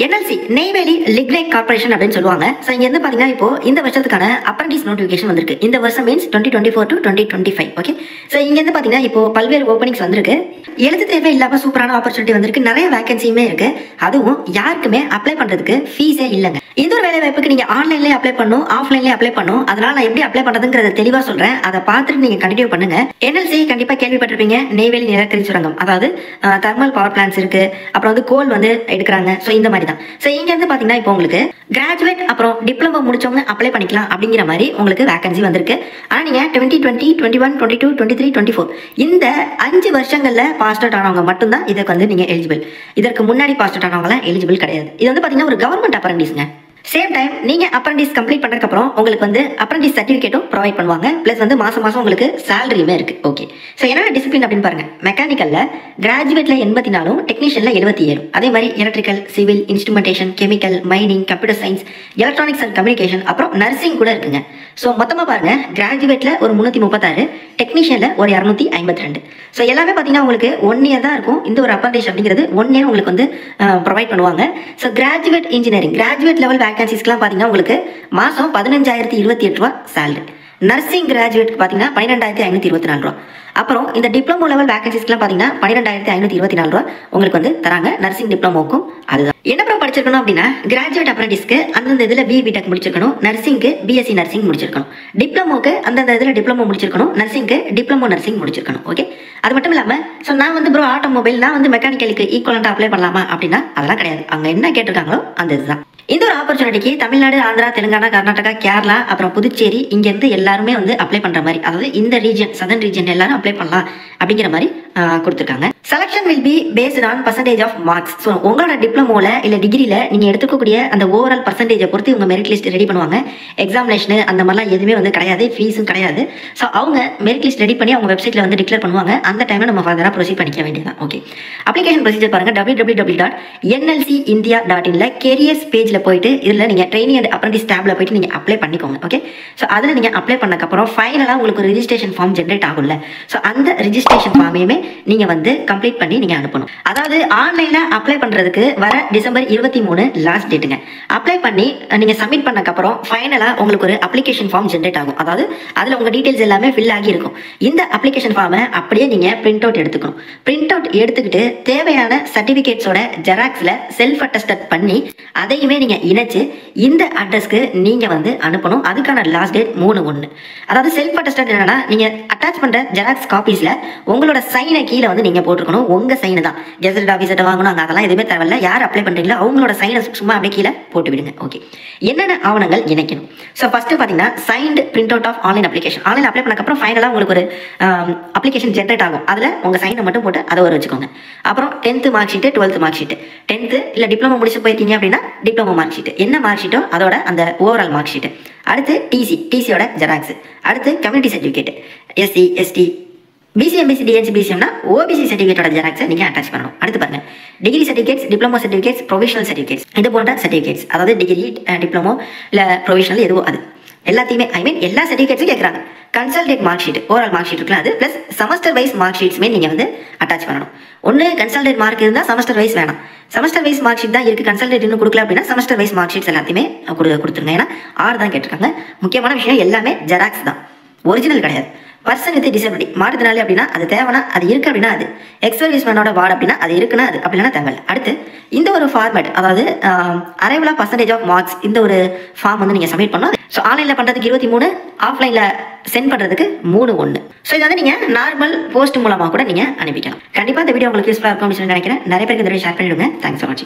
NLC Neyveli lignite corporation அப்படின்னு சொல்லுவாங்க. So இங்க இருந்து பாத்தீங்கன்னா இப்போ இந்த வருஷத்துக்கான அப்ரண்டிஸ் நோட்டிஃபிகேஷன் வந்திருக்கு. இந்த வருஷம் மீன்ஸ் 2024 to 2025. ஓகே, ஸோ இங்க இருந்து பாத்தீங்கன்னா இப்போ பல்வேறு ஓப்பனிங்ஸ் வந்திருக்கு. எழுத்து தேவை இல்லாம சூப்பரான ஆப்பர்ச்சுனிட்டி வந்திருக்கு. நிறைய வேகன்சியுமே இருக்கு. அதுவும் யாருக்குமே அப்ளை பண்றதுக்கு ஃபீஸே இல்லைங்க. இந்த ஒரு வேலை வாய்ப்புக்கு நீங்க ஆன்லைன்லயே அப்ளை பண்ணும், ஆஃப்லைன்லயே அப்ளை பண்ணும். அதனால நான் எப்படி அப்ளை பண்றதுங்கிறத தெளிவா சொல்றேன். அதை பார்த்துட்டு நீங்க கண்டினியூ பண்ணுங்க. NLC கண்டிப்பா கேள்விப்பட்டிருப்பீங்க. நெய்வேலி நிலக்கரி சுரங்கம், அதாவது தெர்மல் பவர் பிளான்ஸ் இருக்கு. அப்புறம் வந்து கோல் வந்து எடுக்கிறாங்க. ஸோ இந்த மாதிரி தான். ஸோ இங்க இருந்து பாத்தீங்கன்னா இப்போ உங்களுக்கு கிராஜுவேட் அப்புறம் டிப்ளமோ முடிச்சவங்க அப்ளை பண்ணிக்கலாம் அப்படிங்கிற மாதிரி உங்களுக்கு வேகன்சி வந்திருக்கு. ஆனா நீங்க 2020, 21, 22, 23, 24 இந்த 5 வருஷங்கள்ல பாஸ் அவுட் ஆனவங்க மட்டும்தான் இதுக்கு வந்து நீங்க எலிஜிபிள். இதற்கு முன்னாடி பாஸ் அவுட் ஆனவங்க எலிஜிபிள் கிடையாது. இது வந்து பாத்தீங்கன்னா ஒரு கவர்மெண்ட் அப்ரண்டிஸ்ங்க. சேம் டைம் நீங்க அப்ரண்டிஸ் கம்ப்ளீட் பண்ணதுக்கு அப்புறம் உங்களுக்கு வந்து அப்ரண்டிஸ் சர்டிஃபிகேட்டும் ப்ரொவைட் பண்ணுவாங்க. பிளஸ் வந்து மாசம் மாசம் உங்களுக்கு சேலரியுமே இருக்கு. ஓகே, ஸோ என்னென்ன டிசிப்ளின் அப்படின்னு பாருங்க. மெக்கானிக்கல்ல கிராஜுவேட்ல 84, டெக்னீஷியன்ல 77. அதே மாதிரி electrical, civil, instrumentation, chemical, mining, computer science, electronics and communication, அப்புறம் நர்சிங் கூட இருக்குங்க. ஸோ மொத்தமா பாருங்க, கிராஜுவேட்ல ஒரு 336, டெக்னீஷியன்ல ஒரு 252. ஸோ எல்லாமே பார்த்தீங்கன்னா உங்களுக்கு 1 year தான் இருக்கும். இந்த ஒரு அப்ரண்டிஸ் அப்படிங்கிறது 1 year உங்களுக்கு வந்து ப்ரொவைட் பண்ணுவாங்க. So graduate engineering, graduate level வேகன்சிஸ்க்குலாம் பார்த்தீங்கன்னா உங்களுக்கு மாதம் 15,028 ரூபா சேலரி. நர்சிங் கிராஜுவேட்க்கு பார்த்தீங்கன்னா 12,524 ரூபா. அப்புறம் இந்த டிப்ளமோ லெவல் வேகன்சிஸ்க்குலாம் பார்த்தீங்கன்னா 12,524 ரூபா உங்களுக்கு வந்து தராங்க. நர்சிங் டிப்ளமோக்கும் அதுதான். என்ன ப்ரோ படிச்சிருக்கணும் அப்படின்னா, கிராஜுவேட் அப்ரண்டிஸ்க்கு அந்தந்த இதில் பிடெக் முடிச்சிருக்கணும், நர்சிங்க்கு பிஎஸ்சி நர்சிங் முடிச்சிருக்கணும், டிப்ளமோக்கு அந்தந்த இதில் டிப்ளமோ முடிச்சிருக்கணும், நர்சிங்க்கு டிப்ளமோ நர்சிங் முடிச்சிருக்கணும். ஓகே, அது மட்டும் இல்லாமல் ஸோ நான் வந்து ப்ரோ ஆட்டோமொபைல், நான் வந்து மெக்கானிக்கலுக்கு ஈக்குவலண்டாக அப்ளை பண்ணலாமா அப்படின்னா அதெல்லாம் கிடையாது. அவங்க என்ன கேட்டிருக்காங்களோ அந்த இதுதான். இந்த ஒரு ஆப்பர்ச்சுனிட்டிக்கு தமிழ்நாடு, ஆந்திரா, தெலுங்கானா, கர்நாடகா, கேரளா, அப்புறம் புதுச்சேரி இங்கேருந்து எல்லாருமே வந்து அப்ளை பண்ணுற மாதிரி, அதாவது இந்த ரீஜன் சதர்ன் ரீஜன் எல்லாரும் அப்ளை பண்ணலாம் அப்படிங்கிற மாதிரி கொடுத்துருக்காங்க. Selection will be based on percentage of marks. So உங்களோட டிப்ளமோல இல்லை டிகிரியில் நீங்கள் எடுத்துக்கக்கூடிய அந்த ஓவரால் பர்சன்டேஜை பொறுத்து உங்கள் மெரிட் லிஸ்ட் ரெடி பண்ணுவாங்க. எக்ஸாமினேஷன் அந்த மாதிரிலாம் எதுவுமே வந்து கிடையாது, ஃபீஸும் கிடையாது. ஸோ அவங்க மெரிட் லிஸ்ட் ரெடி பண்ணி அவங்க வெப்சைட்டில் வந்து டிக்ளேர் பண்ணுவாங்க. அந்த டைமில் நம்ம ஃபர்தராக ப்ரொசீட் பண்ணிக்க வேண்டியதான். ஓகே, அப்ளிகேஷன் ப்ரொசீஜர் பாருங்க. www.nlcindia.in கேரியர்ஸ் பேஜில் போயிட்டு இதில் நீங்கள் ட்ரெயினிங் அண்ட் அப்ரண்டிஸ் டேப்ல போயிட்டு நீங்கள் அப்ளை பண்ணிக்கோங்க. ஓகே, ஸோ அதில் நீங்கள் அப்ளை பண்ணக்கப்புறம் ஃபைனலாக உங்களுக்கு ஒரு ரிஜிஸ்ட்ரேஷன் ஃபார்ம் ஜென்ரேட் ஆகும்ல. ஸோ அந்த ரிஜிஸ்ட்ரேஷன் ஃபார்மையுமே நீங்கள் வந்து கம்ப்ளீட் பண்ணி நீங்கள் அனுப்பணும். அதாவது ஆன்லைனில் அப்ளை பண்ணுறதுக்கு வர டிசம்பர் 23 லாஸ்ட் டேட்டுங்க. அப்ளை பண்ணி நீங்கள் சப்மிட் பண்ணக்கப்புறம் ஃபைனலாக உங்களுக்கு ஒரு அப்ளிகேஷன் ஃபார்ம் ஜென்ரேட் ஆகும். அதாவது அதில் உங்கள் டீட்டெயில்ஸ் எல்லாமே ஃபில் ஆகி இருக்கும். இந்த அப்ளிகேஷன் ஃபார்மை அப்படியே நீங்கள் பிரிண்ட் அவுட் எடுத்துக்கணும். பிரிண்ட் அவுட் எடுத்துக்கிட்டு தேவையான சர்டிஃபிகேட்ஸோட ஜெராக்ஸில் செல்ஃப் அட்டஸ்டட் பண்ணி அதையுமே நீங்கள் இணைச்சு இந்த அட்ரஸ்க்கு நீங்கள் வந்து அனுப்பணும். அதுக்கான லாஸ்ட் டேட் 3/1. அதாவது செல்ஃப் அட்டஸ்டட் என்னன்னா, நீங்கள் அட்டாச் பண்ணுற ஜெராக்ஸ் காப்பீஸில் உங்களோட சைனை கீழே வந்து நீங்கள் போட்டுருக்கணும். உங்கள் சைனு தான். கெசட் ஆஃபீஸர்ட்ட வாங்கணும், அங்கே அதெல்லாம் எதுவுமே தேவையில்ல. யார் அப்ளை பண்ணுறீங்களோ அவங்களோட சைனை சும்மா அப்படியே கீழே போட்டு விடுங்க. ஓகே, என்னென்ன ஆவணங்கள் இணைக்கணும்? ஸோ ஃபர்ஸ்ட் பார்த்தீங்கன்னா signed print out of online application. Online apply பண்ணக்கப்புறம் ஃபைனலாக உங்களுக்கு ஒரு அப்ளிகேஷன் ஜென்ரேட் ஆகும். அதில் உங்கள் சைனை மட்டும் போட்டு அதை ஒரு வச்சுக்கோங்க. அப்புறம் 10th mark sheet, 12th mark sheet, 10th இல்லை டிப்ளமோ முடிச்சு போயிருக்கீங்க அப்படின்னா டிப்ளமோ மார்க் ஷீட்டு, என்ன மார்க் ஷீட்டோ அதோட அந்த ஓவரால் மார்க் ஷீட்டு. அடுத்து டிசியோட ஜெராக்ஸ். அடுத்து community certificate, SC ST BC MBC DNC BCMனா OBC சர்டிஃபிகேட்டோட ஜெராக்ஸை நீங்கள் அட்டாச் பண்ணணும். அடுத்து பாருங்க, degree certificates, diploma certificates, provisional certificates, இது போன்ற சர்டிஃபிகேட்ஸ், அதாவது டிகிரி, டிப்ளமோ இல்லை ப்ரொவிஷனல் எதுவோ அது எல்லாத்தையுமே எல்லா சர்டிஃபிகேட்ஸும் கேட்குறாங்க. Consolidated mark sheet, overall mark sheet இருக்கலாம். அது ப்ளஸ் செமஸ்டர் வைஸ் மார்க் ஷீட்ஸுமே நீங்கள் வந்து அட்டாச் பண்ணணும். ஒன்று கன்சல்டேட் மார்க் இருந்தால் செமஸ்டர் வைஸ் வேணாம். செமஸ்டர் வைஸ் மார்க் ஷீட் தான் இருக்குது, கன்சல்டேட் இன்னும் கொடுக்கல அப்படின்னா செமஸ்டர் வைஸ் மார்க் ஷீட்ஸ் எல்லாத்தையுமே கொடுத்துருங்க. ஏன்னா 6 தான் கேட்டிருக்காங்க. முக்கியமான விஷயம் எல்லாமே ஜெராக்ஸ் தான், ஒரிஜினல் கிடையாது. பர்சன் வித் டிசபிலிட்டி, மாற்றுத்திறனாளி அப்படின்னா அது தேவைன்னா அது இருக்கு அப்படின்னா அது, எக்ஸ்பர்வீஸ்மேனோட வார்டு அப்படின்னா அது இருக்குன்னா அது, அப்படின்னா தேவையில்லை. அடுத்து இந்த ஒரு ஃபார்மேட், அதாவது அரைவலா பர்சன்டேஜ் ஆஃப் மார்க்ஸ், இந்த ஒரு ஃபார்ம் வந்து நீங்கள் சப்மிட் பண்ணணும். ஸோ ஆன்லைனில் பண்ணுறதுக்கு 23, ஆஃப்லைனில் சென்ட் பண்ணுறதுக்கு 3/1. ஸோ இதை வந்து நீங்கள் நார்மல் போஸ்ட் மூலமாக கூட நீங்கள் அனுப்பிக்கலாம். கண்டிப்பாக இந்த வீடியோ உங்களுக்கு யூஸ்ஃபுல்லாக இருக்கும் அப்படின்னு சொல்லி நினைக்கிறேன். நிறைய பேருக்கு இந்த வீடியோ ஷேர் பண்ணிவிடுங்க. தேங்க்ஸ் ஃபார் வாட்சிங்.